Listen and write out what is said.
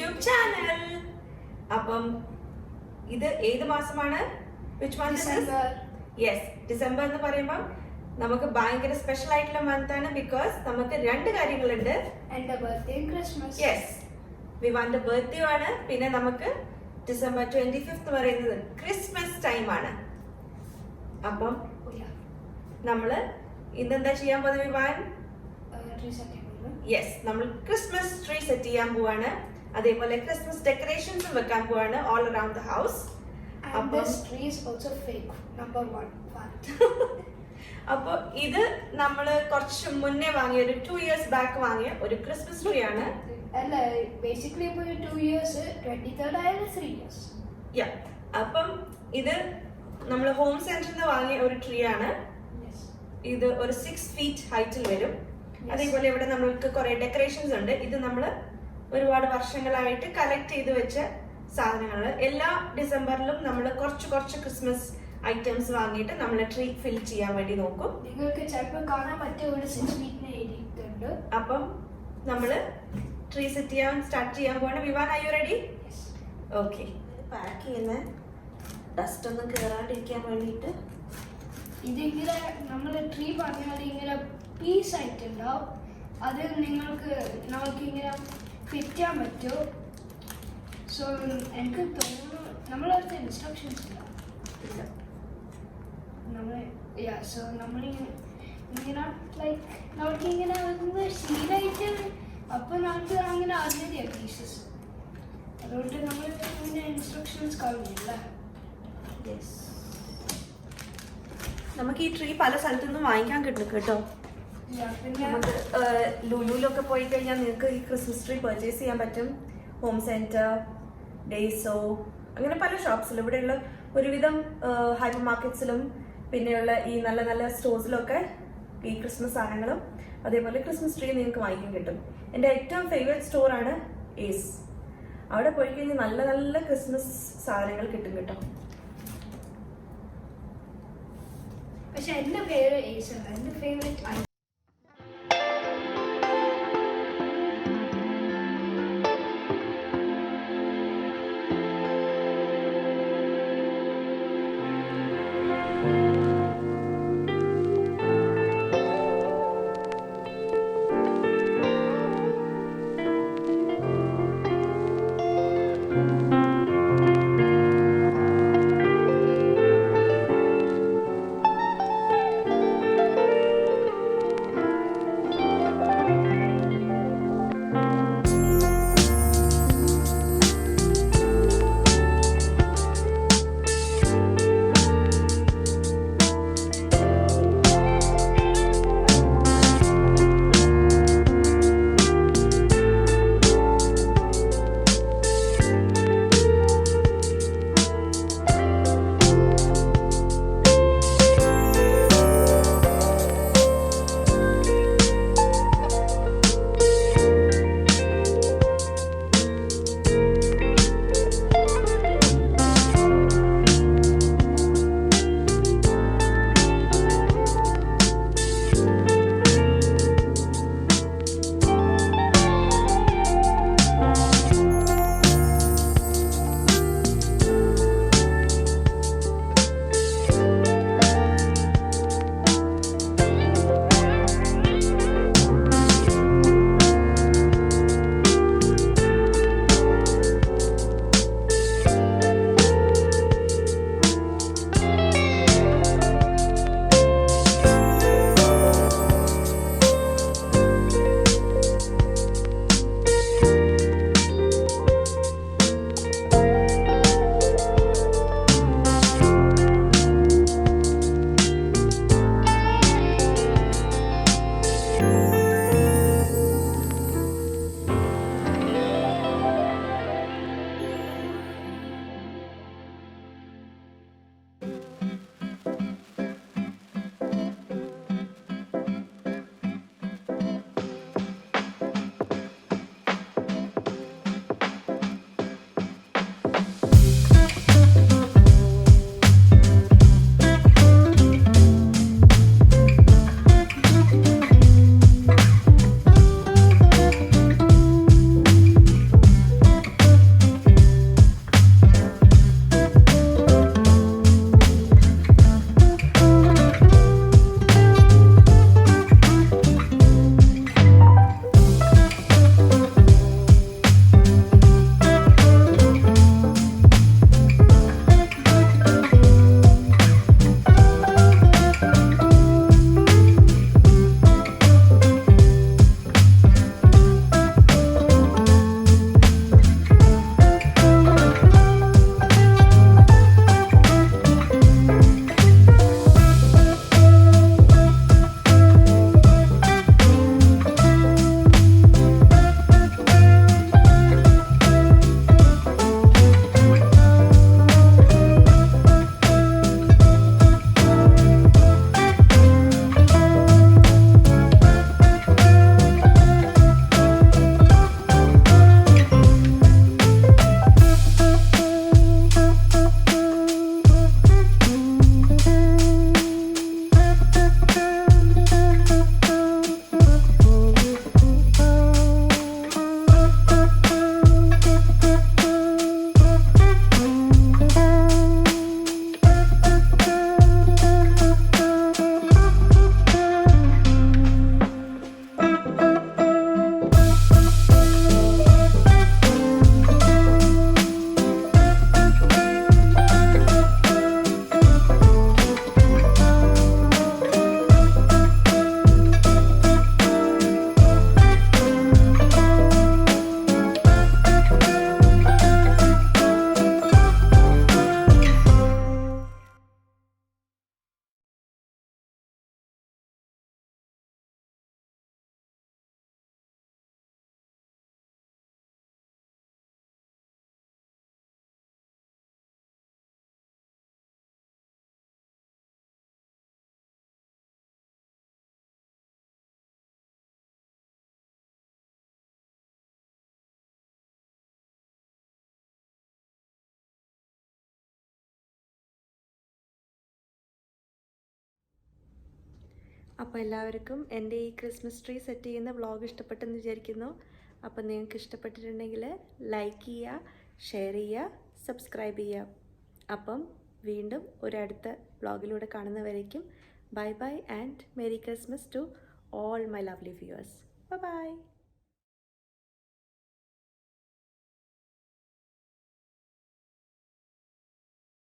YouTube channel. അപ്പം ഇത് ഏത് മാസമാണ്? Which month? യെസ്, ഡിസംബർ എന്ന് പറയുമ്പോൾ നമുക്ക് ഭയങ്കര സ്പെഷ്യൽ ആയിട്ടുള്ള മന്ത് ആണ്. ബിക്കോസ് നമുക്ക് രണ്ട് കാര്യങ്ങളുണ്ട്. എന്റെ ബർത്ത്ഡേ, ക്രിസ്മസ്. യെസ്, വിവാന്റെ ബർത്ത്ഡേ ആണ്. പിന്നെ നമുക്ക് ഡിസംബർ 25 പറയുന്നത് ക്രിസ്മസ് ടൈം ആണ്. അപ്പം നമ്മള് ഇന്നെന്താ ചെയ്യാൻ പോകുന്നത് വിവാൻ? യെസ്, നമ്മൾ ക്രിസ്മസ് ട്രീ സെറ്റ് ചെയ്യാൻ പോവാണ്. അതേപോലെ ക്രിസ്മസ് ഡെക്കറേഷൻസും വെക്കാൻ പോവാണ് ഓൾ അറൌണ്ട് ദ ഹൗസ്. അപ്പൊ ഇത് നമ്മള് കുറച്ച് മുന്നേ വാങ്ങിയ ഒരു 2 years ബാക്ക് വാങ്ങിയ ഒരു ക്രിസ്മസ് ട്രീ ആണ്. അല്ല, ബേസിക്കലി ഇപ്പൊ 2 years, 23rd ആയാലും 3 years. അപ്പം ഇത് നമ്മൾ ഹോം സെന്ററിൽ നിന്ന് വാങ്ങിയ ഒരു ട്രീ ആണ്. ഇത് ഒരു 6 feet ഹൈറ്റിൽ വരും. അതേപോലെ ഇവിടെ നമ്മൾക്ക് കുറെ ഡെക്കറേഷൻസ് ഉണ്ട്. ഇത് നമ്മൾ ഒരുപാട് വർഷങ്ങളായിട്ട് കളക്ട് ചെയ്ത് വെച്ച സാധനങ്ങൾ. എല്ലാ ഡിസംബറിലും നമ്മൾ കുറച്ച് ക്രിസ്മസ് ഐറ്റംസ് വാങ്ങിയിട്ട് നമ്മൾ ട്രീ ഫിൽ ചെയ്യാൻ വേണ്ടി നോക്കും. നിങ്ങൾക്ക് ചിലപ്പോൾ കാണാൻ പറ്റിയ ഒരു 6 feet എഴുതിയിട്ടുണ്ട്. അപ്പം നമ്മൾ ട്രീ സെറ്റ് ചെയ്യാൻ സ്റ്റാർട്ട് ചെയ്യാൻ പോവാണ്. Vivaan, are you ready? Okay. Pack ചെയ്യുന്ന ഡസ്റ്റ് ഒന്നും കയറാണ്ടിരിക്കാൻ വേണ്ടിയിട്ട് ഇതിങ്ങനെ നമ്മൾ ട്രീ പറഞ്ഞാൽ ഇങ്ങനെ പീസ് ആയിട്ടുണ്ടാവും. അത് നമുക്ക് ഇങ്ങനെ ഫിറ്റ് ചെയ്യാൻ പറ്റും. സോ എനിക്ക് തോന്നുന്നു നമ്മളടുത്ത് ഇൻസ്ട്രക്ഷൻസ് ഇല്ല. സോ നമ്മളിങ്ങനെ ലൈക്ക് നമുക്കിങ്ങനെ ശീലമായിട്ട് അപ്പോൾ നമുക്ക് അങ്ങനെ അറിഞ്ഞതാണ് പീസസ്. അതുകൊണ്ട് നമ്മൾ ഇങ്ങനെ ഇൻസ്ട്രക്ഷൻസ് കാണുന്നില്ല. നമുക്ക് ഈ ട്രീ പല സ്ഥലത്തുനിന്നും വാങ്ങിക്കാൻ കിട്ടും കേട്ടോ. നമുക്ക് ലുലുലൊക്കെ പോയി കഴിഞ്ഞാൽ നിങ്ങൾക്ക് ഈ ക്രിസ്മസ് ട്രീ പർച്ചേസ് ചെയ്യാൻ പറ്റും. ഹോം സെന്റർ, ഡേയ്സോ, അങ്ങനെ പല ഷോപ്സിലും, ഇവിടെയുള്ള ഒരുവിധം ഹൈപ്പർ മാർക്കറ്റ്സിലും പിന്നെയുള്ള ഈ നല്ല നല്ല സ്റ്റോഴ്സിലൊക്കെ ഈ ക്രിസ്മസ് സാധനങ്ങളും അതേപോലെ ക്രിസ്മസ് ട്രീ നിങ്ങൾക്ക് വാങ്ങിക്കാൻ കിട്ടും. എൻ്റെ ഏറ്റവും ഫേവറേറ്റ് സ്റ്റോറാണ് ഏസ്. അവിടെ പോയി കഴിഞ്ഞാൽ നല്ല നല്ല ക്രിസ്മസ് സാധനങ്ങൾ കിട്ടും കേട്ടോ. പക്ഷെ എൻ്റെ പേര് ഏസ് അല്ല, എൻ്റെ ഫേവറേറ്റ് അപ്പോൾ എല്ലാവർക്കും എൻ്റെ ഈ ക്രിസ്മസ് ട്രീ സെറ്റ് ചെയ്യുന്ന വ്ളോഗ് ഇഷ്ടപ്പെട്ടെന്ന് വിചാരിക്കുന്നു. അപ്പോൾ നിങ്ങൾക്ക് ഇഷ്ടപ്പെട്ടിട്ടുണ്ടെങ്കിൽ ലൈക്ക് ചെയ്യുക, ഷെയർ ചെയ്യുക, സബ്സ്ക്രൈബ് ചെയ്യുക. അപ്പം വീണ്ടും ഒരടുത്ത വ്ളോഗിലൂടെ കാണുന്നവരേക്കും bye bye and merry Christmas to all my lovely viewers. Bye bye.